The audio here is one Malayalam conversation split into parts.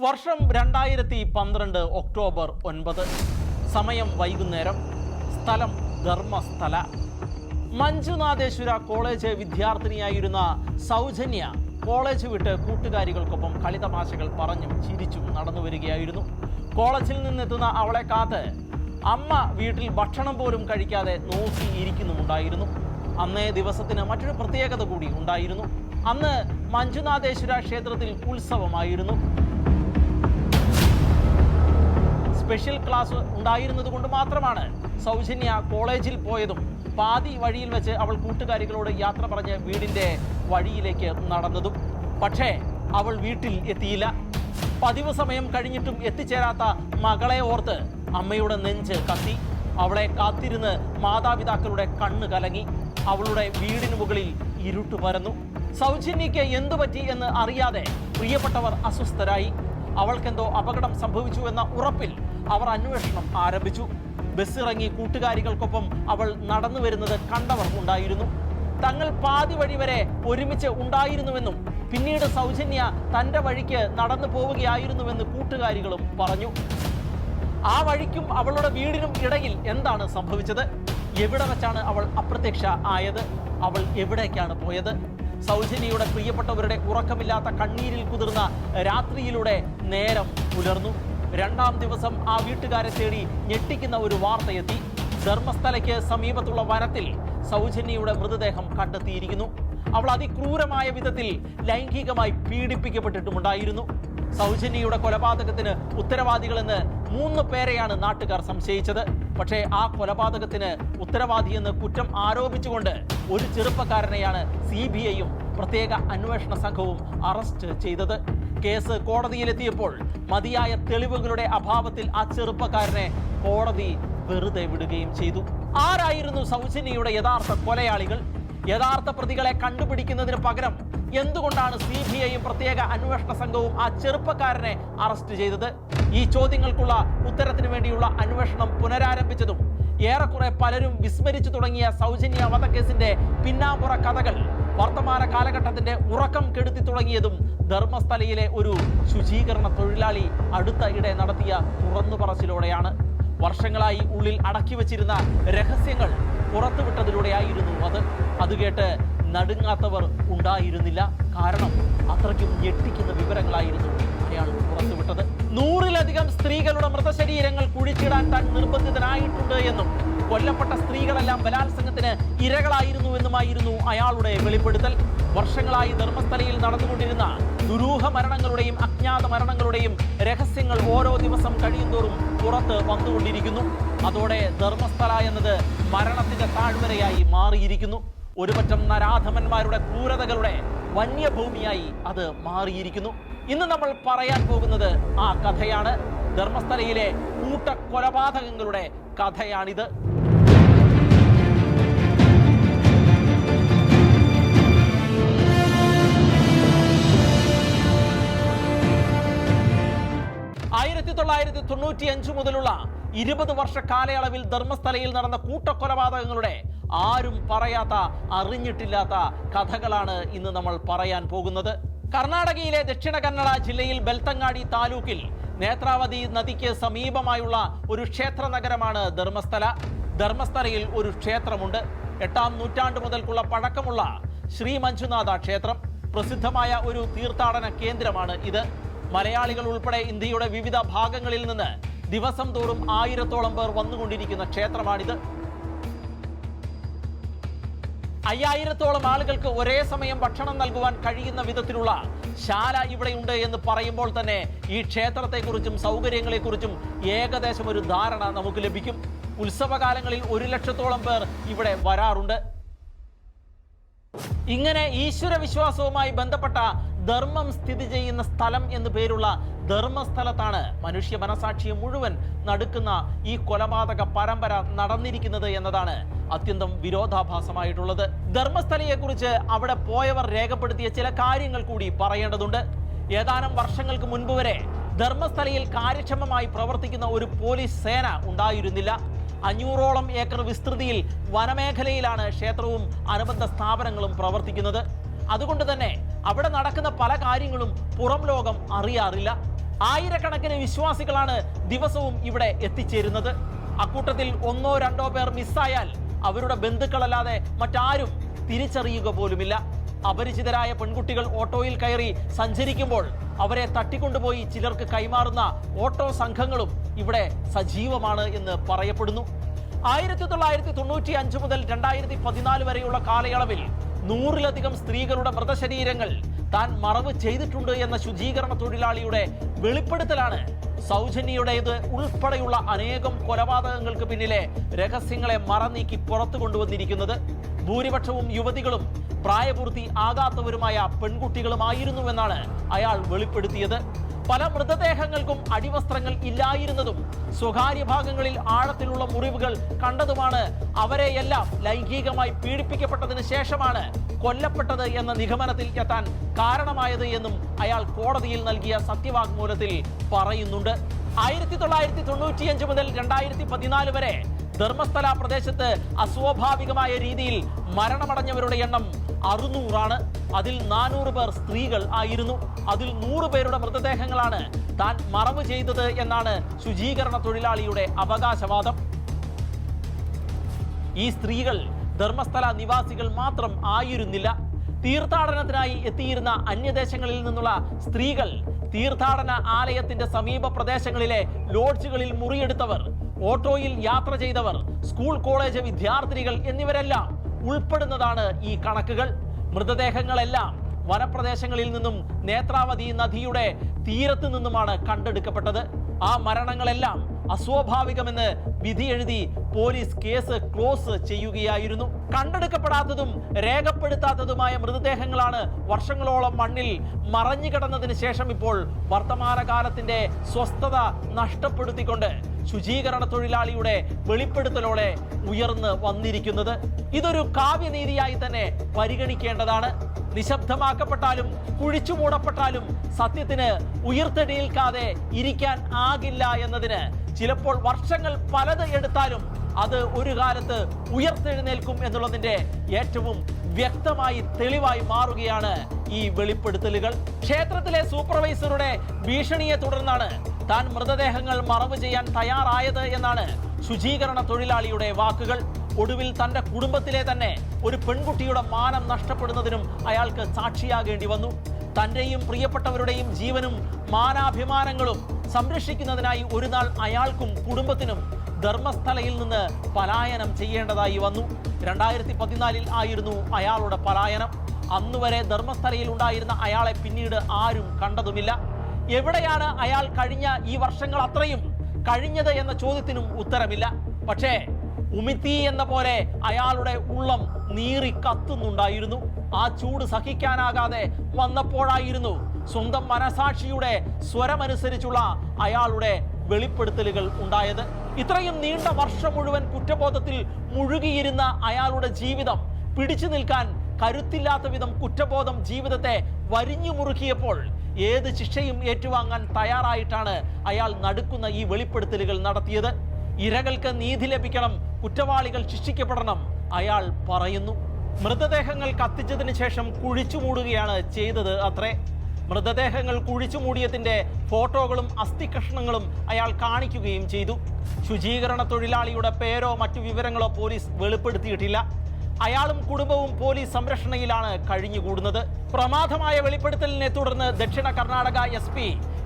വർഷം 2012 ഒക്ടോബർ 9. സമയം വൈകുന്നേരം. സ്ഥലം ധർമ്മസ്ഥല. മഞ്ജുനാഥേശ്വര കോളേജ് വിദ്യാർത്ഥിനിയായിരുന്ന സൗജന്യ കോളേജ് വിട്ട് കൂട്ടുകാരികൾക്കൊപ്പം കളിതമാശകൾ പറഞ്ഞും ചിരിച്ചും നടന്നു വരികയായിരുന്നു. കോളേജിൽ നിന്നെത്തുന്ന അവളെ കാത്ത് അമ്മ വീട്ടിൽ ഭക്ഷണം പോലും കഴിക്കാതെ നോക്കിയിരിക്കുന്നുമുണ്ടായിരുന്നു. അന്നേ ദിവസത്തിന് മറ്റൊരു പ്രത്യേകത കൂടി ഉണ്ടായിരുന്നു. അന്ന് മഞ്ജുനാഥേശ്വര ക്ഷേത്രത്തിൽ ഉത്സവമായിരുന്നു. സ്പെഷ്യൽ ക്ലാസ് ഉണ്ടായിരുന്നത് കൊണ്ട് മാത്രമാണ് സൗജന്യ കോളേജിൽ പോയതും പാതി വഴിയിൽ വെച്ച് അവൾ കൂട്ടുകാരികളോട് യാത്ര പറഞ്ഞ് വീടിൻ്റെ വഴിയിലേക്ക് നടന്നതും. പക്ഷേ അവൾ വീട്ടിൽ എത്തിയില്ല. പതിവ് സമയം കഴിഞ്ഞിട്ടും എത്തിച്ചേരാത്ത മകളെ ഓർത്ത് അമ്മയുടെ നെഞ്ച് കത്തി. അവളെ കാത്തിരുന്ന് മാതാപിതാക്കളുടെ കണ്ണ് കലങ്ങി. അവളുടെ വീടിന് മുകളിൽ ഇരുട്ട് പരന്നു. സൗജന്യയ്ക്ക് എന്തു പറ്റി എന്ന് അറിയാതെ പ്രിയപ്പെട്ടവർ അസ്വസ്ഥരായി. അവൾക്കെന്തോ അപകടം സംഭവിച്ചു എന്ന ഉറപ്പിൽ അവർ അന്വേഷണം ആരംഭിച്ചു. ബസ്സിറങ്ങി കൂട്ടുകാരികൾക്കൊപ്പം അവൾ നടന്നു വരുന്നത് കണ്ടവർ ഉണ്ടായിരുന്നു. തങ്ങൾ പാതി വഴി വരെ ഒരുമിച്ച് ഉണ്ടായിരുന്നുവെന്നും പിന്നീട് സൗജന്യ തൻ്റെ വഴിക്ക് നടന്നു പോവുകയായിരുന്നുവെന്ന് കൂട്ടുകാരികളും പറഞ്ഞു. ആ വഴിക്കും അവളുടെ വീടിനും ഇടയിൽ എന്താണ് സംഭവിച്ചത്? എവിടെ വെച്ചാണ് അവൾ അപ്രത്യക്ഷ ആയത്? അവൾ എവിടേക്കാണ് പോയത്? സൗജന്യയുടെ പ്രിയപ്പെട്ടവരുടെ ഉറക്കമില്ലാത്ത കണ്ണീരിൽ കുതിർന്ന രാത്രിയിലൂടെ നേരം പുലർന്നു. രണ്ടാം ദിവസം ആ വീട്ടുകാരെ തേടി ഞെട്ടിക്കുന്ന ഒരു വാർത്തയെത്തി. ധർമ്മസ്ഥലയ്ക്ക് സമീപത്തുള്ള വനത്തിൽ സൗജന്യയുടെ മൃതദേഹം കണ്ടെത്തിയിരിക്കുന്നു. അവൾ അതിക്രൂരമായ വിധത്തിൽ ലൈംഗികമായി പീഡിപ്പിക്കപ്പെട്ടിട്ടുമുണ്ടായിരുന്നു. സൗജന്യയുടെ കൊലപാതകത്തിന് ഉത്തരവാദികളെന്ന് 3 പേരെയാണ് നാട്ടുകാർ സംശയിച്ചത്. പക്ഷേ ആ കൊലപാതകത്തിന് ഉത്തരവാദിയെന്ന് കുറ്റം ആരോപിച്ചുകൊണ്ട് ഒരു ചെറുപ്പക്കാരനെയാണ് CBIയും പ്രത്യേക അന്വേഷണ സംഘവും അറസ്റ്റ് ചെയ്തത്. കേസ് കോടതിയിലെത്തിയപ്പോൾ മതിയായ തെളിവുകളുടെ അഭാവത്തിൽ ആ ചെറുപ്പക്കാരനെ കോടതി വെറുതെ വിടുകയും ചെയ്തു. ആരായിരുന്നു സൗജന്യയുടെ യഥാർത്ഥ കൊലയാളികൾ? യഥാർത്ഥ പ്രതികളെ കണ്ടുപിടിക്കുന്നതിന് പകരം എന്തുകൊണ്ടാണ് CBIയും പ്രത്യേക അന്വേഷണ സംഘവും ആ ചെറുപ്പക്കാരനെ അറസ്റ്റ് ചെയ്തത്? ഈ ചോദ്യങ്ങൾക്കുള്ള ഉത്തരത്തിന് വേണ്ടിയുള്ള അന്വേഷണം പുനരാരംഭിച്ചതും ഏറെക്കുറെ പലരും വിസ്മരിച്ചു തുടങ്ങിയ സൗജന്യ വധക്കേസിന്റെ പിന്നാമ്പുറ കഥകൾ വർത്തമാന കാലഘട്ടത്തിന്റെ ഉറക്കം കെടുത്തി തുടങ്ങിയതും ധർമ്മസ്ഥലയിലെ ഒരു ശുചീകരണ തൊഴിലാളി അടുത്തയിടെ നടത്തിയ തുറന്നു പറച്ചിലൂടെയാണ്. വർഷങ്ങളായി ഉള്ളിൽ അടക്കി വച്ചിരുന്ന രഹസ്യങ്ങൾ പുറത്തുവിട്ടതിലൂടെയായിരുന്നു അത് കേട്ട് നടുങ്ങാത്തവർ ഉണ്ടായിരുന്നില്ല. കാരണം അത്രയ്ക്കും ഞെട്ടിക്കുന്ന വിവരങ്ങളായിരുന്നു അയാൾ പുറത്തുവിട്ടത്. 100-ലധികം സ്ത്രീകളുടെ മൃതശരീരങ്ങൾ കുഴിച്ചിടാൻ താൻ നിർബന്ധിതനായിട്ടുണ്ട് എന്നും കൊല്ലപ്പെട്ട സ്ത്രീകളെല്ലാം ബലാത്സംഗത്തിന് ഇരകളായിരുന്നുവെന്നുമായിരുന്നു അയാളുടെ വെളിപ്പെടുത്തൽ. വർഷങ്ങളായി ധർമ്മസ്ഥലയിൽ നടന്നുകൊണ്ടിരുന്ന ദുരൂഹ മരണങ്ങളുടെയും അജ്ഞാത മരണങ്ങളുടെയും രഹസ്യങ്ങൾ ഓരോ ദിവസം കഴിയുന്തോറും പുറത്ത് വന്നുകൊണ്ടിരിക്കുന്നു. അതോടെ ധർമ്മസ്ഥല എന്നത് മരണത്തിന്റെ താഴ്വരയായി മാറിയിരിക്കുന്നു. ഒരുപറ്റം നരാധമന്മാരുടെ ക്രൂരതകളുടെ വന്യഭൂമിയായി അത് മാറിയിരിക്കുന്നു. ഇന്ന് നമ്മൾ പറയാൻ പോകുന്നത് ആ കഥയാണ്. ധർമ്മസ്ഥലയിലെ കൂട്ടക്കൊലപാതകങ്ങളുടെ കഥയാണിത്. ആയിരത്തി 1995 മുതലുള്ള 20 വർഷ കാലയളവിൽ ധർമ്മസ്ഥലയിൽ നടന്ന കൂട്ടക്കൊലപാതകങ്ങളുടെ ആരും പറയാത്ത, അറിഞ്ഞിട്ടില്ലാത്ത കഥകളാണ് ഇന്ന് നമ്മൾ പറയാൻ പോകുന്നത്. കർണാടകയിലെ ദക്ഷിണ കന്നഡ ജില്ലയിൽ ബെൽത്തങ്ങാടി താലൂക്കിൽ നേത്രാവതി നദിക്ക് സമീപമായുള്ള ഒരു ക്ഷേത്ര നഗരമാണ് ധർമ്മസ്ഥല. ധർമ്മസ്ഥലയിൽ ഒരു ക്ഷേത്രമുണ്ട്. 8-ാം നൂറ്റാണ്ട് മുതൽക്കുള്ള പഴക്കമുള്ള ശ്രീ മഞ്ജുനാഥ ക്ഷേത്രം. പ്രസിദ്ധമായ ഒരു തീർത്ഥാടന കേന്ദ്രമാണ് ഇത്. മലയാളികൾ ഉൾപ്പെടെ ഇന്ത്യയുടെ വിവിധ ഭാഗങ്ങളിൽ നിന്ന് ദിവസം തോറും 1000-ഓളം പേർ വന്നുകൊണ്ടിരിക്കുന്ന ക്ഷേത്രമാണിത്. 5000-ഓളം ആളുകൾക്ക് ഒരേ സമയം ഭക്ഷണം നൽകുവാൻ കഴിയുന്ന വിധത്തിലുള്ള ശാല ഇവിടെയുണ്ട് എന്ന് പറയുമ്പോൾ തന്നെ ഈ ക്ഷേത്രത്തെക്കുറിച്ചും സൗകര്യങ്ങളെക്കുറിച്ചും ഏകദേശം ഒരു ധാരണ നമുക്ക് ലഭിക്കും. ഉത്സവകാലങ്ങളിൽ 1 ലക്ഷത്തോളം പേർ ഇവിടെ വരാറുണ്ട്. ഇങ്ങനെ ഈശ്വര വിശ്വാസവുമായി ബന്ധപ്പെട്ട ധർമ്മം സ്ഥിതി ചെയ്യുന്ന സ്ഥലം എന്നു പേരുള്ള ധർമ്മസ്ഥലത്താണ് മനുഷ്യ മനസാക്ഷിയെ മുഴുവൻ നടുക്കുന്ന ഈ കൊലപാതക പരമ്പര നടന്നിരിക്കുന്നത് എന്നതാണ് അത്യന്തം വിരോധാഭാസമായിട്ടുള്ളത്. ധർമ്മസ്ഥലയെക്കുറിച്ച് അവിടെ പോയവർ രേഖപ്പെടുത്തിയ ചില കാര്യങ്ങൾ കൂടി പറയേണ്ടതുണ്ട്. ഏതാനും വർഷങ്ങൾക്ക് മുൻപ് വരെ ധർമ്മസ്ഥലയിൽ കാര്യക്ഷമമായി പ്രവർത്തിക്കുന്ന ഒരു പോലീസ് സേന ഉണ്ടായിരുന്നില്ല. 500-ഓളം ഏക്കർ വിസ്തൃതിയിൽ വനമേഖലയിലാണ് ക്ഷേത്രവും അനുബന്ധ സ്ഥാപനങ്ങളും പ്രവർത്തിക്കുന്നത്. അതുകൊണ്ട് തന്നെ അവിടെ നടക്കുന്ന പല കാര്യങ്ങളും പുറം ലോകം അറിയാറില്ല. ആയിരക്കണക്കിന് വിശ്വാസികളാണ് ദിവസവും ഇവിടെ എത്തിച്ചേരുന്നത്. അക്കൂട്ടത്തിൽ ഒന്നോ രണ്ടോ പേർ മിസ്സായാൽ അവരുടെ ബന്ധുക്കളല്ലാതെ മറ്റാരും തിരിച്ചറിയുക പോലുമില്ല. അപരിചിതരായ പെൺകുട്ടികൾ ഓട്ടോയിൽ കയറി സഞ്ചരിക്കുമ്പോൾ അവരെ തട്ടിക്കൊണ്ടുപോയി ചിലർക്ക് കൈമാറുന്ന ഓട്ടോ സംഘങ്ങളും ഇവിടെ സജീവമാണ് എന്ന് പറയപ്പെടുന്നു. 1995 മുതൽ 2014 വരെയുള്ള കാലയളവിൽ 100-ലധികം സ്ത്രീകളുടെ മൃതശരീരങ്ങൾ താൻ മറവ് ചെയ്തിട്ടുണ്ട് എന്ന ശുചീകരണ തൊഴിലാളിയുടെ വെളിപ്പെടുത്തലാണ് സൗജന്യയുടേത് ഉൾപ്പെടെയുള്ള അനേകം കൊലപാതകങ്ങൾക്ക് പിന്നിലെ രഹസ്യങ്ങളെ മറനീക്കി പുറത്തു കൊണ്ടുവന്നിരിക്കുന്നത്. ഭൂരിപക്ഷവും യുവതികളും പ്രായപൂർത്തി ആകാത്തവരുമായ പെൺകുട്ടികളുമായിരുന്നുവെന്നാണ് അയാൾ വെളിപ്പെടുത്തിയത്. പല മൃതദേഹങ്ങൾക്കും അടിവസ്ത്രങ്ങൾ ഇല്ലായിരുന്നതും സ്വകാര്യ ഭാഗങ്ങളിൽ ആഴത്തിലുള്ള മുറിവുകൾ കണ്ടതുമാണ് അവരെയെല്ലാം ലൈംഗികമായി പീഡിപ്പിക്കപ്പെട്ടതിന് ശേഷമാണ് കൊല്ലപ്പെട്ടത് എന്ന നിഗമനത്തിൽ എത്താൻ കാരണമായത് എന്നും അയാൾ കോടതിയിൽ നൽകിയ സത്യവാങ്മൂലത്തിൽ പറയുന്നുണ്ട്. 1995 മുതൽ 2014 വരെ ധർമ്മസ്ഥല പ്രദേശത്ത് അസ്വാഭാവികമായ രീതിയിൽ മരണമടഞ്ഞവരുടെ എണ്ണം 600 അതിൽ 400 പേർ സ്ത്രീകൾ ആയിരുന്നു. അതിൽ 100 പേരുടെ മൃതദേഹങ്ങളാണ് താൻ മറവ് ചെയ്തത് എന്നാണ് ശുചീകരണ തൊഴിലാളിയുടെ അവകാശവാദം. ഈ സ്ത്രീകൾ ധർമ്മസ്ഥല നിവാസികൾ മാത്രം ആയിരുന്നില്ല. തീർത്ഥാടനത്തിനായി എത്തിയിരുന്ന അന്യദേശങ്ങളിൽ നിന്നുള്ള സ്ത്രീകൾ, തീർത്ഥാടന ആലയത്തിന്റെ സമീപ പ്രദേശങ്ങളിലെ ലോഡ്ജുകളിൽ മുറിയെടുത്തവർ, ഓട്ടോയിൽ യാത്ര ചെയ്തവർ, സ്കൂൾ കോളേജ് വിദ്യാർത്ഥിനികൾ എന്നിവരെല്ലാം ഉൾപ്പെടുന്നതാണ് ഈ കണക്കുകൾ. മൃതദേഹങ്ങളെല്ലാം വനപ്രദേശങ്ങളിൽ നിന്നും നേത്രാവതി നദിയുടെ തീരത്ത് നിന്നുമാണ് കണ്ടെടുക്കപ്പെട്ടത്. ആ മരണങ്ങളെല്ലാം അസ്വാഭാവികമെന്ന് വിധി എഴുതി പോലീസ് കേസ് ക്ലോസ് ചെയ്യുകയായിരുന്നു. കണ്ടെടുക്കപ്പെടാത്തതും രേഖപ്പെടുത്താത്തതുമായ മൃതദേഹങ്ങളാണ് വർഷങ്ങളോളം മണ്ണിൽ മറഞ്ഞുകിടന്നതിന് ശേഷം ഇപ്പോൾ വർത്തമാനകാലത്തിന്റെ സ്വസ്ഥത നഷ്ടപ്പെടുത്തിക്കൊണ്ട് ശുചീകരണ തൊഴിലാളിയുടെ വെളിപ്പെടുത്തലോടെ ഉയർന്ന് വന്നിരിക്കുന്നത്. ഇതൊരു കാവ്യനീതിയായി തന്നെ പരിഗണിക്കേണ്ടതാണ്. നിശബ്ദമാക്കപ്പെട്ടാലും കുഴിച്ചു മൂടപ്പെട്ടാലും സത്യത്തിന് ഉയർത്തെഴുന്നേൽക്കാതെ ഇരിക്കാൻ ആകില്ല എന്നതിന് ചിലപ്പോൾ വർഷങ്ങൾ പലത് എടുത്താലും അത് ഒരു കാലത്ത് ഉയർത്തെഴുന്നേൽക്കും എന്നുള്ളതിന്റെ ഏറ്റവും വ്യക്തമായി തെളിവായി മാറുകയാണ് ഈ വെളിപ്പെടുത്തലുകൾ. ക്ഷേത്രത്തിലെ സൂപ്പർവൈസറുടെ ഭീഷണിയെ തുടർന്നാണ് താൻ മൃതദേഹങ്ങൾ മറവ് ചെയ്യാൻ തയ്യാറായത് എന്നാണ് ശുചീകരണ തൊഴിലാളിയുടെ വാക്കുകൾ. ഒടുവിൽ തന്റെ കുടുംബത്തിലെ തന്നെ ഒരു പെൺകുട്ടിയുടെ മാനം നഷ്ടപ്പെടുന്നതിനും അയാൾക്ക് സാക്ഷിയാകേണ്ടി വന്നു. തന്റെയും പ്രിയപ്പെട്ടവരുടെയും ജീവനും മാനാഭിമാനങ്ങളും സംരക്ഷിക്കുന്നതിനായി ഒരു നാൾ അയാൾക്കും കുടുംബത്തിനും ധർമ്മസ്ഥലയിൽ നിന്ന് പലായനം ചെയ്യേണ്ടതായി വന്നു. 2014 ആയിരുന്നു അയാളുടെ പലായനം. അന്നുവരെ ധർമ്മസ്ഥലയിൽ ഉണ്ടായിരുന്ന അയാളെ പിന്നീട് ആരും കണ്ടതുമില്ല. എവിടെയാണ് അയാൾ കഴിഞ്ഞ ഈ വർഷങ്ങൾ അത്രയും കഴിഞ്ഞത് എന്ന ചോദ്യത്തിനും ഉത്തരമില്ല. പക്ഷേ ഉമിത്തി എന്ന പോലെ അയാളുടെ ഉള്ളം നീറി കത്തുന്നുണ്ടായിരുന്നു. ആ ചൂട് സഹിക്കാനാകാതെ വന്നപ്പോഴായിരുന്നു സ്വന്തം മനസാക്ഷിയുടെ സ്വരമനുസരിച്ചുള്ള അയാളുടെ വെളിപ്പെടുത്തലുകൾ ഉണ്ടായത്. ഇത്രയും നീണ്ട വർഷം മുഴുവൻ കുറ്റബോധത്തിൽ മുഴുകിയിരുന്ന അയാളുടെ ജീവിതം പിടിച്ചു നിൽക്കാൻ കരുത്തില്ലാത്ത വിധം കുറ്റബോധം ജീവിതത്തെ വരിഞ്ഞു മുറുക്കിയപ്പോൾ ഏത് ശിക്ഷയും ഏറ്റുവാങ്ങാൻ തയ്യാറായിട്ടാണ് അയാൾ നടുക്കുന്ന ഈ വെളിപ്പെടുത്തലുകൾ നടത്തിയത്. ഇരകൾക്ക് നീതി ലഭിക്കണം, കുറ്റവാളികൾ ശിക്ഷിക്കപ്പെടണം അയാൾ പറയുന്നു. മൃതദേഹങ്ങൾ കത്തിച്ചതിന് ശേഷം കുഴിച്ചു മൂടുകയാണ് ചെയ്തത് അത്രേ. മൃതദേഹങ്ങൾ കുഴിച്ചു മൂടിയതിന്റെ ഫോട്ടോകളും അസ്ഥികഷ്ണങ്ങളും അയാൾ കാണിക്കുകയും ചെയ്തു. ശുചീകരണ തൊഴിലാളിയുടെ പേരോ മറ്റു വിവരങ്ങളോ പോലീസ് വെളിപ്പെടുത്തിയിട്ടില്ല. അയാളും കുടുംബവും പോലീസ് സംരക്ഷണയിലാണ് കഴിഞ്ഞുകൂടുന്നത്. പ്രമാദമായ വെളിപ്പെടുത്തലിനെ തുടർന്ന് ദക്ഷിണ കർണാടക SP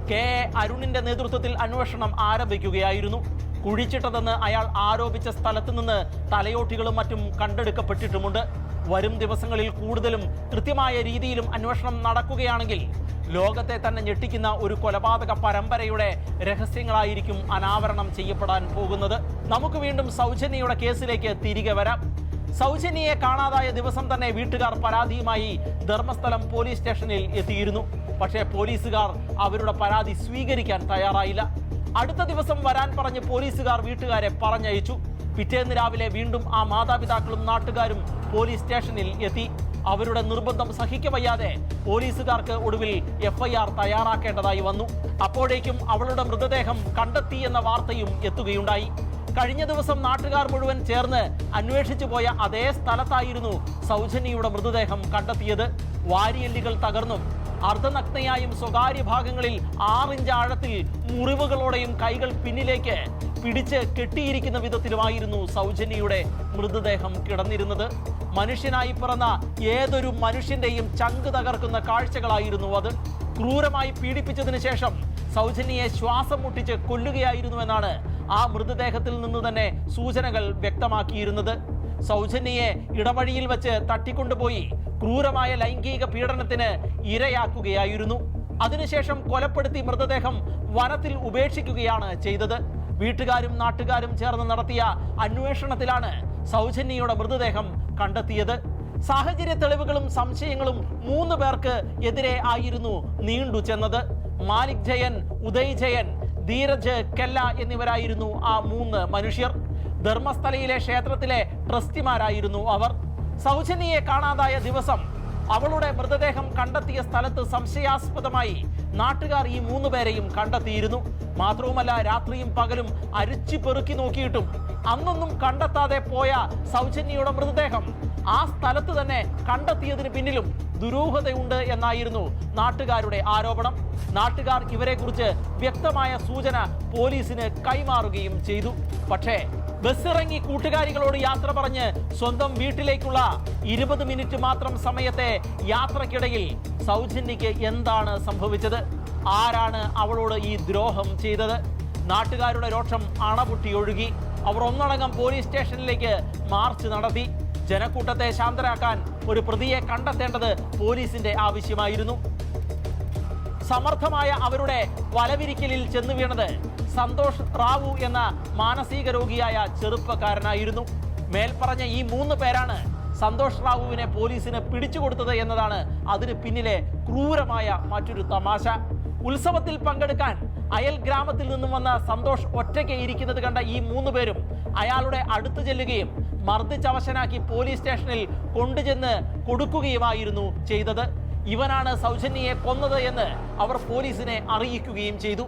KA അരുണിന്റെ നേതൃത്വത്തിൽ അന്വേഷണം ആരംഭിക്കുകയായിരുന്നു. കുഴിച്ചിട്ടതെന്ന് അയാൾ ആരോപിച്ച സ്ഥലത്ത് നിന്ന് തലയോട്ടികളും മറ്റും കണ്ടെടുക്കപ്പെട്ടിട്ടുമുണ്ട്. വരും ദിവസങ്ങളിൽ കൂടുതലും കൃത്യമായ രീതിയിലും അന്വേഷണം നടക്കുകയാണെങ്കിൽ ലോകത്തെ തന്നെ ഞെട്ടിക്കുന്ന ഒരു കൊലപാതക പരമ്പരയുടെ രഹസ്യങ്ങളായിരിക്കും അനാവരണം ചെയ്യപ്പെടാൻ പോകുന്നത്. നമുക്ക് വീണ്ടും സൗജന്യയുടെ കേസിലേക്ക് തിരികെ വരാം. സൗജന്യയെ കാണാതായ ദിവസം തന്നെ വീട്ടുകാർ പരാതിയുമായി ധർമ്മസ്ഥലം പോലീസ് സ്റ്റേഷനിൽ എത്തിയിരുന്നു. പക്ഷേ പോലീസുകാർ അവരുടെ പരാതി സ്വീകരിക്കാൻ തയ്യാറായില്ല. അടുത്ത ദിവസം വരാൻ പറഞ്ഞ് പോലീസുകാർ വീട്ടുകാരെ പറഞ്ഞയച്ചു. പിറ്റേന്ന് രാവിലെ വീണ്ടും ആ മാതാപിതാക്കളും നാട്ടുകാരും പോലീസ് സ്റ്റേഷനിൽ എത്തി. അവരുടെ നിർബന്ധം സഹിക്കവയ്യാതെ പോലീസുകാർക്ക് ഒടുവിൽ FIR തയ്യാറാക്കേണ്ടതായി വന്നു. അപ്പോഴേക്കും അവളുടെ മൃതദേഹം കണ്ടെത്തി എന്ന വാർത്തയും എത്തുകയുണ്ടായി. കഴിഞ്ഞ ദിവസം നാട്ടുകാർ മുഴുവൻ ചേർന്ന് അന്വേഷിച്ചു പോയ അതേ സ്ഥലത്തായിരുന്നു സൗജന്യയുടെ മൃതദേഹം കണ്ടെത്തിയത്. വാരിയെല്ലുകൾ തകർന്നും അർദ്ധനഗ്നയായും സ്വകാര്യ ഭാഗങ്ങളിൽ 6 ഇഞ്ച് ആഴത്തിൽ മുറിവുകളോടെയും കൈകൾ പിന്നിലേക്ക് പിടിച്ച് കെട്ടിയിരിക്കുന്ന വിധത്തിലുമായിരുന്നു സൗജന്യയുടെ മൃതദേഹം കിടന്നിരുന്നത്. മനുഷ്യനായി പിറന്ന ഏതൊരു മനുഷ്യന്റെയും ചങ്ക് തകർക്കുന്ന കാഴ്ചകളായിരുന്നു അത്. ക്രൂരമായി പീഡിപ്പിച്ചതിന് ശേഷം സൗജന്യയെ ശ്വാസം മുട്ടിച്ച് കൊല്ലുകയായിരുന്നുവെന്നാണ് ആ മൃതദേഹത്തിൽ നിന്ന് തന്നെ സൂചനകൾ വ്യക്തമാക്കിയിരുന്നത്. സൗജന്യയെ ഇടവഴിയിൽ വെച്ച് തട്ടിക്കൊണ്ടുപോയി ക്രൂരമായ ലൈംഗിക പീഡനത്തിന് ഇരയാക്കുകയായിരുന്നു. അതിനുശേഷം കൊലപ്പെടുത്തി മൃതദേഹം വനത്തിൽ ഉപേക്ഷിക്കുകയാണ് ചെയ്തത്. വീട്ടുകാരും നാട്ടുകാരും ചേർന്ന് നടത്തിയ അന്വേഷണത്തിലാണ് സൗജന്യയുടെ മൃതദേഹം കണ്ടെത്തിയത്. സാഹചര്യ തെളിവുകളും സംശയങ്ങളും 3 പേർക്ക് എതിരെ ആയിരുന്നു നീണ്ടു ചെന്നത്. മാലിക് ജയൻ, ഉദയ് ജയൻ, ധീരജ് കെല്ല എന്നിവരായിരുന്നു ആ 3 മനുഷ്യർ. ധർമ്മസ്ഥലയിലെ ക്ഷേത്രത്തിലെ ട്രസ്റ്റിമാരായിരുന്നു അവർ. സൗജന്യയെ കാണാതായ ദിവസം അവളുടെ മൃതദേഹം കണ്ടെത്തിയ സ്ഥലത്ത് സംശയാസ്പദമായി നാട്ടുകാർ ഈ 3 പേരെയും കണ്ടെത്തിയിരുന്നു. മാത്രവുമല്ല, രാത്രിയും പകലും അരിച്ചു പെറുക്കി നോക്കിയിട്ടും അന്നൊന്നും കണ്ടെത്താതെ പോയ സൗജന്യയുടെ മൃതദേഹം ആ സ്ഥലത്ത് തന്നെ കണ്ടെത്തിയതിന് പിന്നിലും ദുരൂഹതയുണ്ട് എന്നായിരുന്നു നാട്ടുകാരുടെ ആരോപണം. നാട്ടുകാർ ഇവരെക്കുറിച്ച് വ്യക്തമായ സൂചന പോലീസിന് കൈമാറുകയും ചെയ്തു. പക്ഷേ ബസ്സിറങ്ങി കൂട്ടുകാരികളോട് യാത്ര പറഞ്ഞ് സ്വന്തം വീട്ടിലേക്കുള്ള 20 മിനിറ്റ് മാത്രം സമയത്തെ യാത്രക്കിടയിൽ സൗജന്യയ്ക്ക് എന്താണ് സംഭവിച്ചത്? ആരാണ് അവളോട് ഈ ദ്രോഹം ചെയ്തത്? നാട്ടുകാരുടെ രോഷം അണപൊട്ടി ഒഴുകി. അവർ ഒന്നടങ്കം പോലീസ് സ്റ്റേഷനിലേക്ക് മാർച്ച് നടത്തി. ജനക്കൂട്ടത്തെ ശാന്തരാക്കാൻ ഒരു പ്രതിയെ കണ്ടെത്തേണ്ടത് പോലീസിന്റെ ആവശ്യമായിരുന്നു. സമർത്ഥമായ അവരുടെ വലവിരിക്കലിൽ ചെന്നു വീണത് സന്തോഷ് റാവു എന്ന മാനസിക രോഗിയായ ചെറുപ്പക്കാരനായിരുന്നു. മേൽപ്പറഞ്ഞ ഈ 3 പേരാണ് സന്തോഷ് റാവുവിനെ പോലീസിന് പിടിച്ചുകൊടുത്തത് എന്നതാണ് അതിന് പിന്നിലെ ക്രൂരമായ മറ്റൊരു തമാശ. ഉത്സവത്തിൽ പങ്കെടുക്കാൻ അയൽ ഗ്രാമത്തിൽ നിന്നും വന്ന സന്തോഷ് ഒറ്റയ്ക്ക് ഇരിക്കുന്നത് കണ്ട ഈ 3 പേരും അയാളുടെ അടുത്ത് ചെല്ലുകയും മർദ്ദിച്ചവശനാക്കി പോലീസ് സ്റ്റേഷനിൽ കൊണ്ടുചെന്ന് കൊടുക്കുകയുമായിരുന്നു ചെയ്തത്. ഇവനാണ് സൗജന്യയെ കൊന്നത് എന്ന് അവർ പോലീസിനെ അറിയിക്കുകയും ചെയ്തു.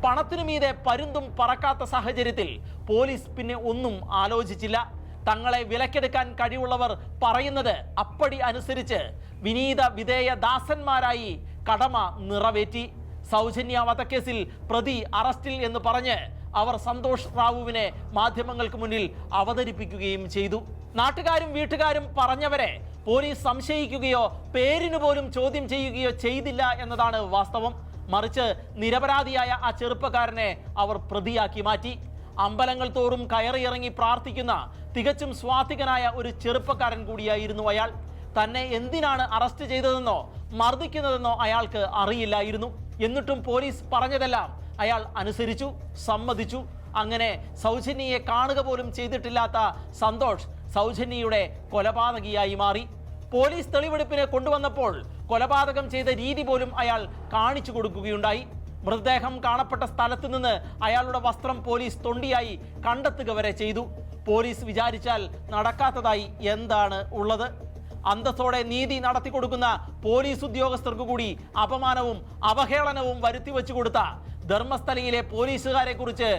പണത്തിനു മീതെ പരുന്തും പറക്കാത്ത സാഹചര്യത്തിൽ പോലീസ് പിന്നെ ഒന്നും ആലോചിച്ചില്ല. തങ്ങളെ വിലക്കെടുക്കാൻ കഴിവുള്ളവർ പറയുന്നത് അപ്പടി അനുസരിച്ച് വിനീത വിധേയ ദാസന്മാരായി കടമ നിറവേറ്റി. സൗജന്യ വധക്കേസിൽ പ്രതി അറസ്റ്റിൽ എന്ന് പറഞ്ഞ് അവർ സന്തോഷ് റാവുവിനെ മാധ്യമങ്ങൾക്ക് മുന്നിൽ അവതരിപ്പിക്കുകയും ചെയ്തു. നാട്ടുകാരും വീട്ടുകാരും പറഞ്ഞവരെ പോലീസ് സംശയിക്കുകയോ പേരിന് പോലും ചോദ്യം ചെയ്യുകയോ ചെയ്തില്ല എന്നതാണ് വാസ്തവം. മറിച്ച് നിരപരാധിയായ ആ ചെറുപ്പക്കാരനെ അവർ പ്രതിയാക്കി മാറ്റി. അമ്പലങ്ങൾ തോറും കയറിയിറങ്ങി പ്രാർത്ഥിക്കുന്ന തികച്ചും സ്വാത്വികനായ ഒരു ചെറുപ്പക്കാരൻ കൂടിയായിരുന്നു അയാൾ. തന്നെ എന്തിനാണ് അറസ്റ്റ് ചെയ്തതെന്നോ മർദ്ദിക്കുന്നതെന്നോ അയാൾക്ക് അറിയില്ലായിരുന്നു. എന്നിട്ടും പോലീസ് പറഞ്ഞതെല്ലാം അയാൾ അനുസരിച്ചു, സമ്മതിച്ചു. അങ്ങനെ സൗജന്യയെ കാണുക പോലും ചെയ്തിട്ടില്ലാത്ത സന്തോഷ് സൗജന്യയുടെ കൊലപാതകിയായി മാറി. പോലീസ് തെളിവെടുപ്പിന് കൊണ്ടുവന്നപ്പോൾ കൊലപാതകം ചെയ്ത രീതി പോലും അയാൾ കാണിച്ചു കൊടുക്കുകയുണ്ടായി. മൃതദേഹം കാണപ്പെട്ട സ്ഥലത്ത് നിന്ന് അയാളുടെ വസ്ത്രം പോലീസ് തൊണ്ടിയായി കണ്ടെത്തുക വരെ ചെയ്തു. പോലീസ് വിചാരിച്ചാൽ നടക്കാത്തതായി എന്താണ് ഉള്ളത്? അന്തസ്സോടെ നീതി നടത്തി കൊടുക്കുന്ന പോലീസ് ഉദ്യോഗസ്ഥർക്ക് കൂടി അപമാനവും അവഹേളനവും വരുത്തി വെച്ചു കൊടുത്ത ധർമ്മസ്ഥലയിലെ പോലീസുകാരെ കുറിച്ച്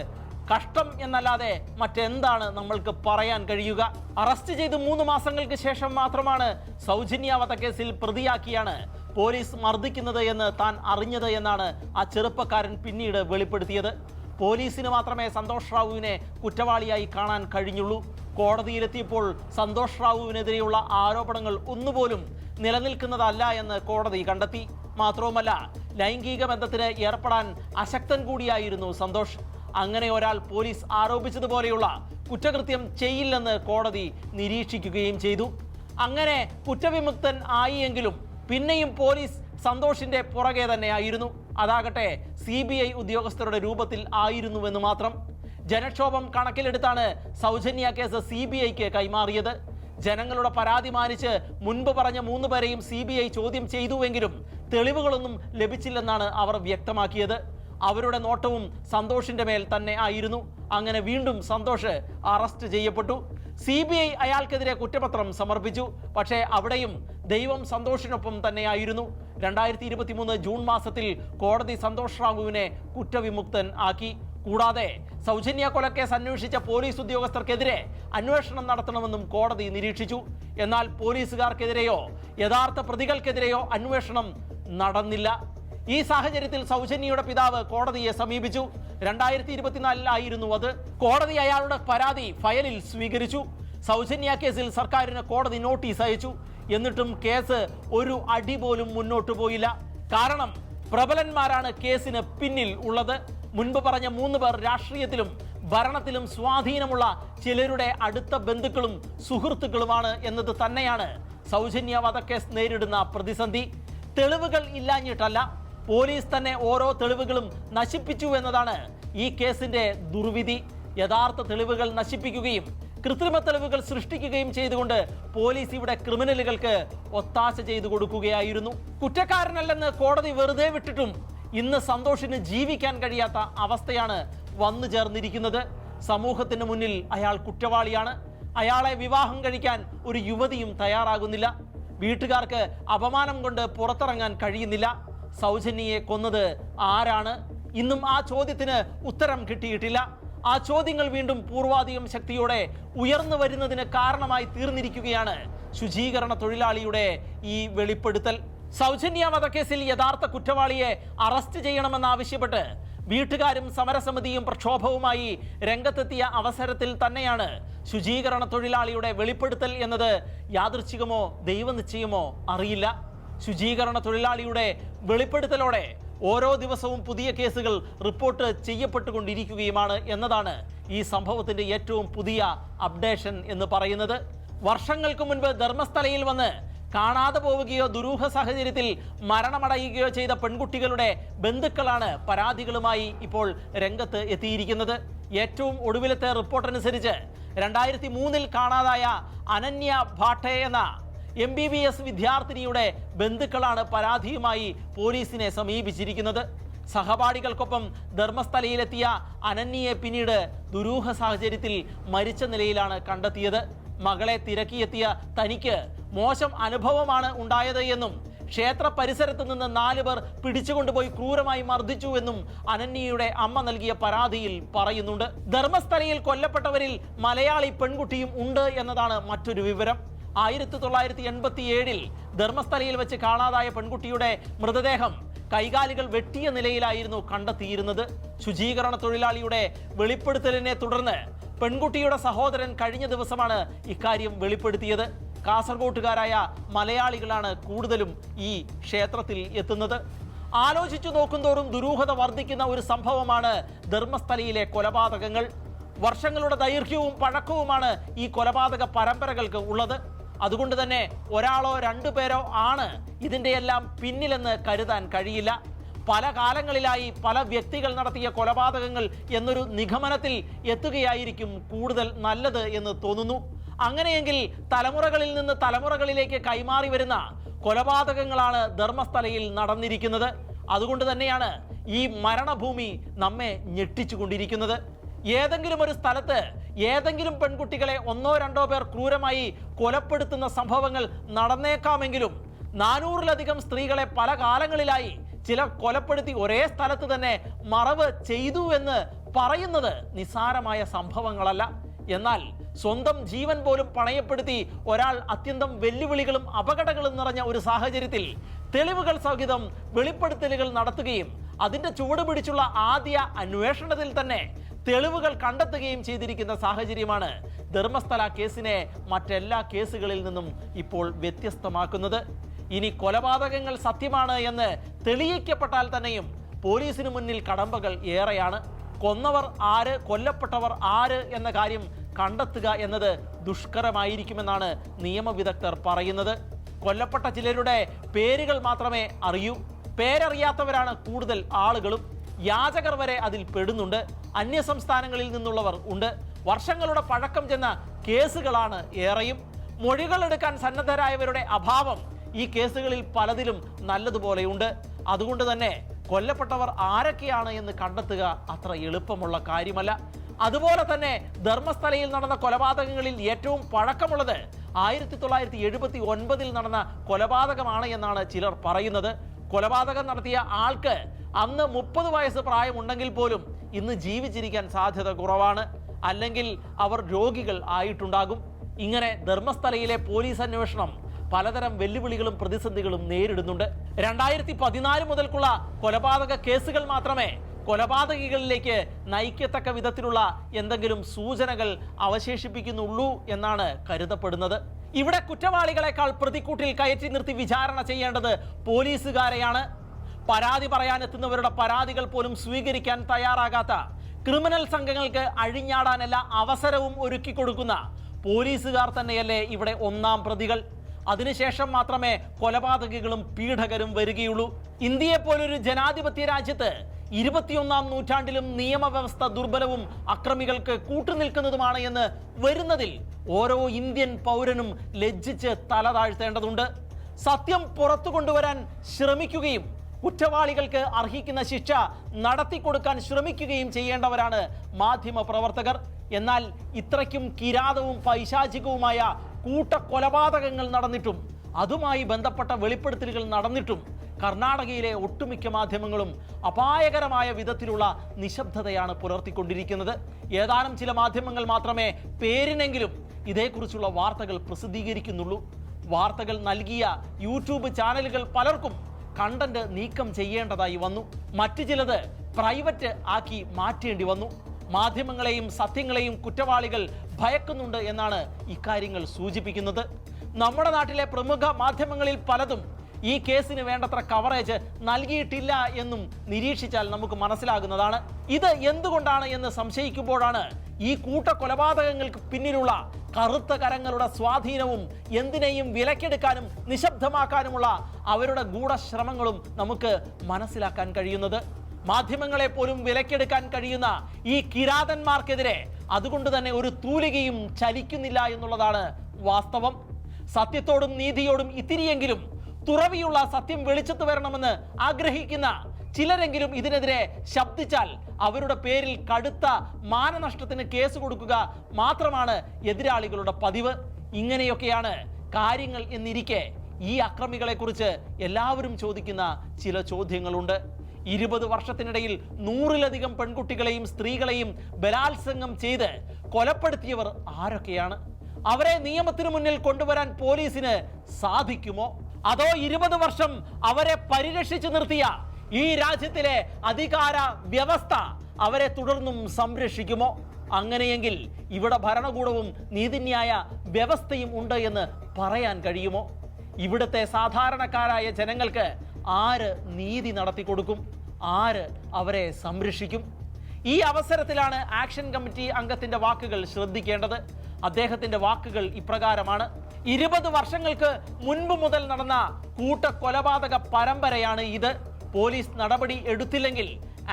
കഷ്ടം എന്നല്ലാതെ മറ്റെന്താണ് നമ്മൾക്ക് പറയാൻ കഴിയുക? അറസ്റ്റ് ചെയ്ത് 3 മാസങ്ങൾക്ക് ശേഷം മാത്രമാണ് സൗജന്യ വധക്കേസിൽ പ്രതിയാക്കിയാണ് പോലീസ് മർദ്ദിക്കുന്നത് എന്ന് താൻ അറിഞ്ഞത് എന്നാണ് ആ ചെറുപ്പക്കാരൻ പിന്നീട് വെളിപ്പെടുത്തിയത്. പോലീസിന് മാത്രമേ സന്തോഷ് റാവുവിനെ കുറ്റവാളിയായി കാണാൻ കഴിഞ്ഞുള്ളൂ. കോടതിയിലെത്തിയപ്പോൾ സന്തോഷ് റാവുവിനെതിരെയുള്ള ആരോപണങ്ങൾ ഒന്നുപോലും നിലനിൽക്കുന്നതല്ല എന്ന് കോടതി കണ്ടെത്തി. മാത്രവുമല്ല, ലൈംഗിക ബന്ധത്തിന് ഏർപ്പെടാൻ അശക്തൻ കൂടിയായിരുന്നു സന്തോഷ്. അങ്ങനെ ഒരാൾ പോലീസ് ആരോപിച്ചതുപോലെയുള്ള കുറ്റകൃത്യം ചെയ്യില്ലെന്ന് കോടതി നിരീക്ഷിക്കുകയും ചെയ്തു. അങ്ങനെ കുറ്റവിമുക്തൻ ആയി എങ്കിലും പിന്നെയും പോലീസ് സന്തോഷിന്റെ പുറകെ തന്നെയായിരുന്നു. അതാകട്ടെ CBI ഉദ്യോഗസ്ഥരുടെ രൂപത്തിൽ ആയിരുന്നുവെന്ന് മാത്രം. ജനക്ഷോഭം കണക്കിലെടുത്താണ് സൗജന്യ കേസ് CBIക്ക് കൈമാറിയത്. ജനങ്ങളുടെ പരാതി മാനിച്ച് മുൻപ് പറഞ്ഞ 3 പേരെയും CBI ചോദ്യം ചെയ്തുവെങ്കിലും തെളിവുകളൊന്നും ലഭിച്ചില്ലെന്നാണ് അവർ വ്യക്തമാക്കിയത്. അവരുടെ നോട്ടവും സന്തോഷിന്റെ മേൽ തന്നെ ആയിരുന്നു. അങ്ങനെ വീണ്ടും സന്തോഷ് അറസ്റ്റ് ചെയ്യപ്പെട്ടു. CBI അയാൾക്കെതിരെ കുറ്റപത്രം സമർപ്പിച്ചു. പക്ഷേ അവിടെയും ദൈവം സന്തോഷിനൊപ്പം തന്നെയായിരുന്നു. 2023 ജൂൺ മാസത്തിൽ കോടതി സന്തോഷ് റാവുവിനെ കുറ്റവിമുക്തൻ ആക്കി. കൂടാതെ സൗജന്യ കൊലക്കേസ് അന്വേഷിച്ച പോലീസ് ഉദ്യോഗസ്ഥർക്കെതിരെ അന്വേഷണം നടത്തണമെന്നും കോടതി നിരീക്ഷിച്ചു. എന്നാൽ പോലീസുകാർക്കെതിരെയോ യഥാർത്ഥ പ്രതികൾക്കെതിരെയോ അന്വേഷണം നടന്നില്ല. ഈ സാഹചര്യത്തിൽ സൗജന്യയുടെ പിതാവ് കോടതിയെ സമീപിച്ചു. 2024 അത്. കോടതി അയാളുടെ പരാതി ഫയലിൽ സ്വീകരിച്ചു. സൗജന്യ കേസിൽ സർക്കാരിന് കോടതി നോട്ടീസ് അയച്ചു. എന്നിട്ടും കേസ് ഒരു അടി പോലും മുന്നോട്ട് പോയില്ല. കാരണം പ്രബലന്മാരാണ് കേസിന് പിന്നിൽ ഉള്ളത്. മുൻപ് പറഞ്ഞ 3 പേർ രാഷ്ട്രീയത്തിലും ഭരണത്തിലും സ്വാധീനമുള്ള ചിലരുടെ അടുത്ത ബന്ധുക്കളും സുഹൃത്തുക്കളുമാണ് എന്നത് തന്നെയാണ് സൗജന്യ വധക്കേസ് നേരിടുന്ന പ്രതിസന്ധി. തെളിവുകൾ ഇല്ലാഞ്ഞിട്ടല്ല, പോലീസ് തന്നെ ഓരോ തെളിവുകളും നശിപ്പിച്ചു എന്നതാണ് ഈ കേസിന്റെ ദുർവിധി. യഥാർത്ഥ തെളിവുകൾ നശിപ്പിക്കുകയും കൃത്രിമ തെളിവുകൾ സൃഷ്ടിക്കുകയും ചെയ്തുകൊണ്ട് പോലീസ് ഇവിടെ ക്രിമിനലുകൾക്ക് ഒത്താശ ചെയ്തു കൊടുക്കുകയായിരുന്നു. കുറ്റക്കാരനല്ലെന്ന് കോടതി വെറുതെ വിട്ടിട്ടും ഇന്ന് സന്തോഷിന് ജീവിക്കാൻ കഴിയാത്ത അവസ്ഥയാണ് വന്നു ചേർന്നിരിക്കുന്നത്. സമൂഹത്തിന് മുന്നിൽ അയാൾ കുറ്റവാളിയാണ്. അയാളെ വിവാഹം കഴിക്കാൻ ഒരു യുവതിയും തയ്യാറാകുന്നില്ല. വീട്ടുകാർക്ക് അപമാനം കൊണ്ട് പുറത്തിറങ്ങാൻ കഴിയുന്നില്ല. സൗജന്യയെ കൊന്നത് ആരാണ്? ഇന്നും ആ ചോദ്യത്തിന് ഉത്തരം കിട്ടിയിട്ടില്ല. ആ ചോദ്യങ്ങൾ വീണ്ടും പൂർവാധികം ശക്തിയോടെ ഉയർന്നു വരുന്നതിന് കാരണമായി തീർന്നിരിക്കുകയാണ് ശുചീകരണ തൊഴിലാളിയുടെ ഈ വെളിപ്പെടുത്തൽ. സൗജന്യ വധക്കേസിൽ യഥാർത്ഥ കുറ്റവാളിയെ അറസ്റ്റ് ചെയ്യണമെന്നാവശ്യപ്പെട്ട് വീട്ടുകാരും സമരസമിതിയും പ്രക്ഷോഭവുമായി രംഗത്തെത്തിയ അവസരത്തിൽ തന്നെയാണ് ശുചീകരണ തൊഴിലാളിയുടെ വെളിപ്പെടുത്തൽ എന്നത് യാദൃച്ഛികമോ ദൈവനിശ്ചയമോ അറിയില്ല. ശുചീകരണ തൊഴിലാളിയുടെ വെളിപ്പെടുത്തലോടെ ഓരോ ദിവസവും പുതിയ കേസുകൾ റിപ്പോർട്ട് ചെയ്യപ്പെട്ടുകൊണ്ടിരിക്കുകയുമാണ് എന്നതാണ് ഈ സംഭവത്തിന്റെ ഏറ്റവും പുതിയ അപ്ഡേഷൻ എന്ന് പറയുന്നത്. വർഷങ്ങൾക്ക് മുൻപ് ധർമ്മസ്ഥലയിൽ വന്ന് കാണാതെ പോവുകയോ ദുരൂഹ സാഹചര്യത്തിൽ മരണമടയുകയോ ചെയ്ത പെൺകുട്ടികളുടെ ബന്ധുക്കളാണ് പരാതികളുമായി ഇപ്പോൾ രംഗത്ത് എത്തിയിരിക്കുന്നത്. ഏറ്റവും ഒടുവിലത്തെ റിപ്പോർട്ടനുസരിച്ച് 2003 കാണാതായ അനന്യ ഭാട്ടെ എന്ന MBBS വിദ്യാർത്ഥിനിയുടെ ബന്ധുക്കളാണ് പരാതിയുമായി പോലീസിനെ സമീപിച്ചിരിക്കുന്നത്. സഹപാഠികൾക്കൊപ്പം ധർമ്മസ്ഥലയിലെത്തിയ അനന്യയെ പിന്നീട് ദുരൂഹ സാഹചര്യത്തിൽ മരിച്ച നിലയിലാണ് കണ്ടെത്തിയത്. മകളെ തിരക്കിയെത്തിയ തനിക്ക് മോശം അനുഭവമാണ് ഉണ്ടായത് എന്നും ക്ഷേത്ര പരിസരത്ത് നിന്ന് 4 പേർ പിടിച്ചുകൊണ്ടുപോയി ക്രൂരമായി മർദ്ദിച്ചു എന്നും അനന്യയുടെ അമ്മ നൽകിയ പരാതിയിൽ പറയുന്നുണ്ട്. ധർമ്മസ്ഥലയിൽ കൊല്ലപ്പെട്ടവരിൽ മലയാളി പെൺകുട്ടിയും ഉണ്ട് എന്നതാണ് മറ്റൊരു വിവരം. 1987 ധർമ്മസ്ഥലയിൽ വെച്ച് കാണാതായ പെൺകുട്ടിയുടെ മൃതദേഹം കൈകാലുകൾ വെട്ടിയ നിലയിലായിരുന്നു കണ്ടെത്തിയിരുന്നത്. ശുചീകരണ തൊഴിലാളിയുടെ വെളിപ്പെടുത്തലിനെ തുടർന്ന് പെൺകുട്ടിയുടെ സഹോദരൻ കഴിഞ്ഞ ദിവസമാണ് ഇക്കാര്യം വെളിപ്പെടുത്തിയത്. കാസർഗോട്ടുകാരായ മലയാളികളാണ് കൂടുതലും ഈ ക്ഷേത്രത്തിൽ എത്തുന്നത്. ആലോചിച്ചു നോക്കുന്തോറും ദുരൂഹത വർദ്ധിക്കുന്ന ഒരു സംഭവമാണ് ധർമ്മസ്ഥലയിലെ കൊലപാതകങ്ങൾ. വർഷങ്ങളുടെ ദൈർഘ്യവും പഴക്കവുമാണ് ഈ കൊലപാതക പരമ്പരകൾക്ക് ഉള്ളത്. അതുകൊണ്ട് തന്നെ ഒരാളോ 2 പേരോ ആണ് ഇതിൻ്റെയെല്ലാം പിന്നിലെന്ന് കരുതാൻ കഴിയില്ല. പല കാലങ്ങളിലായി പല വ്യക്തികൾ നടത്തിയ കൊലപാതകങ്ങൾ എന്നൊരു നിഗമനത്തിൽ എത്തുകയായിരിക്കും കൂടുതൽ നല്ലത് എന്ന് തോന്നുന്നു. അങ്ങനെയെങ്കിൽ തലമുറകളിൽ നിന്ന് തലമുറകളിലേക്ക് കൈമാറി വരുന്ന കൊലപാതകങ്ങളാണ് ധർമ്മസ്ഥലയിൽ നടന്നിരിക്കുന്നത്. അതുകൊണ്ട് തന്നെയാണ് ഈ മരണഭൂമി നമ്മെ ഞെട്ടിച്ചുകൊണ്ടിരിക്കുന്നത്. ഏതെങ്കിലും ഒരു സ്ഥലത്ത് ഏതെങ്കിലും പെൺകുട്ടികളെ 1-2 പേർ ക്രൂരമായി കൊലപ്പെടുത്തുന്ന സംഭവങ്ങൾ നടന്നേക്കാമെങ്കിലും 400-ലധികം സ്ത്രീകളെ പല കാലങ്ങളിലായി ചിലർ കൊലപ്പെടുത്തി ഒരേ സ്ഥലത്ത് തന്നെ മറവ് ചെയ്തു എന്ന് പറയുന്നത് നിസ്സാരമായ സംഭവങ്ങളല്ല. എന്നാൽ സ്വന്തം ജീവൻ പോലും പണയപ്പെടുത്തി ഒരാൾ അത്യന്തം വെല്ലുവിളികളും അപകടങ്ങളും നിറഞ്ഞ ഒരു സാഹചര്യത്തിൽ തെളിവുകൾ സഹിതം വെളിപ്പെടുത്തലുകൾ നടത്തുകയും അതിൻ്റെ ചുവട് പിടിച്ചുള്ള ആദ്യ അന്വേഷണത്തിൽ തന്നെ തെളിവുകൾ കണ്ടെത്തുകയും ചെയ്തിരിക്കുന്ന സാഹചര്യമാണ് ധർമ്മസ്ഥല കേസിനെ മറ്റെല്ലാ കേസുകളിൽ നിന്നും ഇപ്പോൾ വ്യത്യസ്തമാക്കുന്നത്. ഇനി കൊലപാതകങ്ങൾ സത്യമാണ് എന്ന് തെളിയിക്കപ്പെട്ടാൽ തന്നെയും പോലീസിന് മുന്നിൽ കടമ്പകൾ ഏറെയാണ്. കൊന്നവർ ആര്, കൊല്ലപ്പെട്ടവർ ആര് എന്ന കാര്യം കണ്ടെത്തുക എന്നത് ദുഷ്കരമായിരിക്കുമെന്നാണ് നിയമവിദഗ്ധർ പറയുന്നത്. കൊല്ലപ്പെട്ട ചിലരുടെ പേരുകൾ മാത്രമേ അറിയൂ. പേരറിയാത്തവരാണ് കൂടുതൽ ആളുകളും. യാചകർ വരെ അതിൽ പെടുന്നുണ്ട്. അന്യസംസ്ഥാനങ്ങളിൽ നിന്നുള്ളവർ ഉണ്ട്. വർഷങ്ങളുടെ പഴക്കം ചെന്ന കേസുകളാണ് ഏറെയും. മൊഴികളെടുക്കാൻ സന്നദ്ധരായവരുടെ അഭാവം ഈ കേസുകളിൽ പലതിലും നല്ലതുപോലെയുണ്ട്. അതുകൊണ്ട് തന്നെ കൊല്ലപ്പെട്ടവർ ആരൊക്കെയാണ് എന്ന് കണ്ടെത്തുക അത്ര എളുപ്പമുള്ള കാര്യമല്ല. അതുപോലെ തന്നെ ധർമ്മസ്ഥലയിൽ നടന്ന കൊലപാതകങ്ങളിൽ ഏറ്റവും പഴക്കമുള്ളത് 1979 നടന്ന കൊലപാതകമാണ് എന്നാണ് ചിലർ പറയുന്നത്. കൊലപാതകം നടത്തിയ ആൾക്ക് അന്ന് 30 വയസ്സ് പ്രായമുണ്ടെങ്കിൽ പോലും ഇന്ന് ജീവിച്ചിരിക്കാൻ സാധ്യത കുറവാണ്. അല്ലെങ്കിൽ അവർ രോഗികൾ ആയിട്ടുണ്ടാകും. ഇങ്ങനെ ധർമ്മസ്ഥലയിലെ പോലീസ് അന്വേഷണം പലതരം വെല്ലുവിളികളും പ്രതിസന്ധികളും നേരിടുന്നുണ്ട്. 2014 മുതൽക്കുള്ള കൊലപാതക കേസുകൾ മാത്രമേ കൊലപാതകികളിലേക്ക് നയിക്കത്തക്ക വിധത്തിലുള്ള എന്തെങ്കിലും സൂചനകൾ അവശേഷിപ്പിക്കുന്നുള്ളൂ എന്നാണ് കരുതപ്പെടുന്നത്. ഇവിടെ കുറ്റവാളികളെക്കാൾ പ്രതിക്കൂട്ടിൽ കയറ്റി നിർത്തി വിചാരണ ചെയ്യേണ്ടത് പോലീസുകാരെയാണ്. പരാതി പറയാനെത്തുന്നവരുടെ പരാതികൾ പോലും സ്വീകരിക്കാൻ തയ്യാറാകാത്ത ക്രിമിനൽ സംഘങ്ങൾക്ക് അഴിഞ്ഞാടാൻ എല്ലാ അവസരവും ഒരുക്കി കൊടുക്കുന്ന പോലീസുകാർ തന്നെയല്ലേ ഇവിടെ ഒന്നാം പ്രതികൾ. അതിനുശേഷം മാത്രമേ കൊലപാതകികളും പീഡകരും വരികയുള്ളൂ. ഇന്ത്യയെ പോലൊരു ജനാധിപത്യ രാജ്യത്ത് 21ാം നൂറ്റാണ്ടിലും നിയമവ്യവസ്ഥ ദുർബലവും അക്രമികൾക്ക് കൂട്ടുനിൽക്കുന്നതുമാണ് എന്ന് വരുന്നതിൽ ഓരോ ഇന്ത്യൻ പൗരനും ലജ്ജിച്ച് തല താഴ്ത്തേണ്ടതുണ്ട്. സത്യം പുറത്തു കൊണ്ടുവരാൻ ശ്രമിക്കുകയും കുറ്റവാളികൾക്ക് അർഹിക്കുന്ന ശിക്ഷ നടത്തിക്കൊടുക്കാൻ ശ്രമിക്കുകയും ചെയ്യേണ്ടവരാണ് മാധ്യമ പ്രവർത്തകർ. എന്നാൽ ഇത്രയ്ക്കും കിരാതവും പൈശാചികവുമായ കൂട്ടക്കൊലപാതകങ്ങൾ നടന്നിട്ടും അതുമായി ബന്ധപ്പെട്ട വെളിപ്പെടുത്തലുകൾ നടന്നിട്ടും കർണാടകയിലെ ഒട്ടുമിക്ക മാധ്യമങ്ങളും അപായകരമായ വിധത്തിലുള്ള നിശബ്ദതയാണ് പുലർത്തിക്കൊണ്ടിരിക്കുന്നത്. ഏതാനും ചില മാധ്യമങ്ങൾ മാത്രമേ പേരിനെങ്കിലും ഇതേക്കുറിച്ചുള്ള വാർത്തകൾ പ്രസിദ്ധീകരിക്കുന്നുള്ളൂ. വാർത്തകൾ നൽകിയ യൂട്യൂബ് ചാനലുകൾ പലർക്കും കണ്ടന്റ് നീക്കം ചെയ്യേണ്ടതായി വന്നു. മറ്റു ചിലത് പ്രൈവറ്റ് ആക്കി മാറ്റേണ്ടി വന്നു. മാധ്യമങ്ങളെയും സത്യങ്ങളെയും കുറ്റവാളികൾ ഭയക്കുന്നുണ്ട് എന്നാണ് ഇക്കാര്യങ്ങൾ സൂചിപ്പിക്കുന്നത്. നമ്മുടെ നാട്ടിലെ പ്രമുഖ മാധ്യമങ്ങളിൽ പലതും ഈ കേസിന് വേണ്ടത്ര കവറേജ് നൽകിയിട്ടില്ല എന്നും നിരീക്ഷിച്ചാൽ നമുക്ക് മനസ്സിലാകുന്നതാണ്. ഇത് എന്തുകൊണ്ടാണ് എന്ന് സംശയിക്കുമ്പോഴാണ് ഈ കൂട്ടക്കൊലപാതകങ്ങൾക്ക് പിന്നിലുള്ള കറുത്ത കരങ്ങളുടെ സ്വാധീനവും എന്തിനേയും വിലക്കെടുക്കാനും നിശബ്ദമാക്കാനുമുള്ള അവരുടെ ഗൂഢശ്രമങ്ങളും നമുക്ക് മനസ്സിലാക്കാൻ കഴിയുന്നത്. മാധ്യമങ്ങളെ പോലും വിലക്കെടുക്കാൻ കഴിയുന്ന ഈ കിരാതന്മാർക്കെതിരെ അതുകൊണ്ട് തന്നെ ഒരു തൂലികയും ചലിക്കുന്നില്ല എന്നുള്ളതാണ് വാസ്തവം. സത്യത്തോടും നീതിയോടും ഇത്തിരിയെങ്കിലും തുറവിയുള്ള സത്യം വെളിച്ചത്ത് വരണമെന്ന് ആഗ്രഹിക്കുന്ന ചിലരെങ്കിലും ഇതിനെതിരെ ശബ്ദിച്ചാൽ അവരുടെ പേരിൽ കടുത്ത മാനനഷ്ടത്തിന് കേസ് കൊടുക്കുക മാത്രമാണ് എതിരാളികളുടെ പതിവ്. ഇങ്ങനെയൊക്കെയാണ് കാര്യങ്ങൾ എന്നിരിക്കെ ഈ അക്രമികളെക്കുറിച്ച് എല്ലാവരും ചോദിക്കുന്ന ചില ചോദ്യങ്ങളുണ്ട്. 20 വർഷത്തിനിടയിൽ 100-ലധികം പെൺകുട്ടികളെയും സ്ത്രീകളെയും ബലാത്സംഗം ചെയ്ത് കൊലപ്പെടുത്തിയവർ ആരൊക്കെയാണ്? അവരെ നിയമത്തിനു മുന്നിൽ കൊണ്ടുവരാൻ പോലീസിന് സാധിക്കുമോ? അതോ 20 വർഷം അവരെ പരിരക്ഷിച്ചു നിർത്തിയ ഈ രാജ്യത്തിലെ അധികാര വ്യവസ്ഥ അവരെ തുടർന്നും സംരക്ഷിക്കുമോ? അങ്ങനെയെങ്കിൽ ഇവിടെ ഭരണകൂടവും നീതിന്യായ വ്യവസ്ഥയും ഉണ്ട് എന്ന് പറയാൻ കഴിയുമോ? ഇവിടുത്തെ സാധാരണക്കാരായ ജനങ്ങൾക്ക് ആര് നീതി നടത്തി കൊടുക്കും? ആര് അവരെ സംരക്ഷിക്കും? ഈ അവസരത്തിലാണ് ആക്ഷൻ കമ്മിറ്റി അംഗത്തിന്റെ വാക്കുകൾ ശ്രദ്ധിക്കേണ്ടത്. അദ്ദേഹത്തിന്റെ വാക്കുകൾ ഇപ്രകാരമാണ്: 20 വർഷങ്ങൾക്ക് മുൻപ് മുതൽ നടന്ന കൂട്ടക്കൊലപാതക പരമ്പരയാണ് ഇത്. പോലീസ് നടപടി എടുത്തില്ലെങ്കിൽ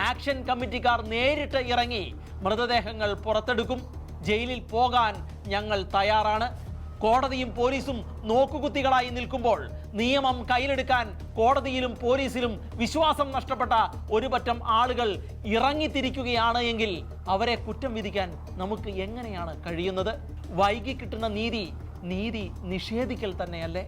ആക്ഷൻ കമ്മിറ്റിക്കാർ നേരിട്ട് ഇറങ്ങി മൃതദേഹങ്ങൾ പുറത്തെടുക്കും. ജയിലിൽ പോകാൻ ഞങ്ങൾ തയ്യാറാണ്. കോടതിയും പോലീസും നോക്കുകുത്തികളായി നിൽക്കുമ്പോൾ നിയമം കയ്യിലെടുക്കാൻ കോടതിയിലും പോലീസിലും വിശ്വാസം നഷ്ടപ്പെട്ട ഒരു പറ്റം ആളുകൾ ഇറങ്ങിത്തിരിക്കുകയാണ് എങ്കിൽ അവരെ കുറ്റം വിധിക്കാൻ നമുക്ക് എങ്ങനെയാണ് കഴിയുന്നത്? വൈകി കിട്ടുന്ന നീതി നിഷേധിക്കൽ തന്നെയല്ലേ?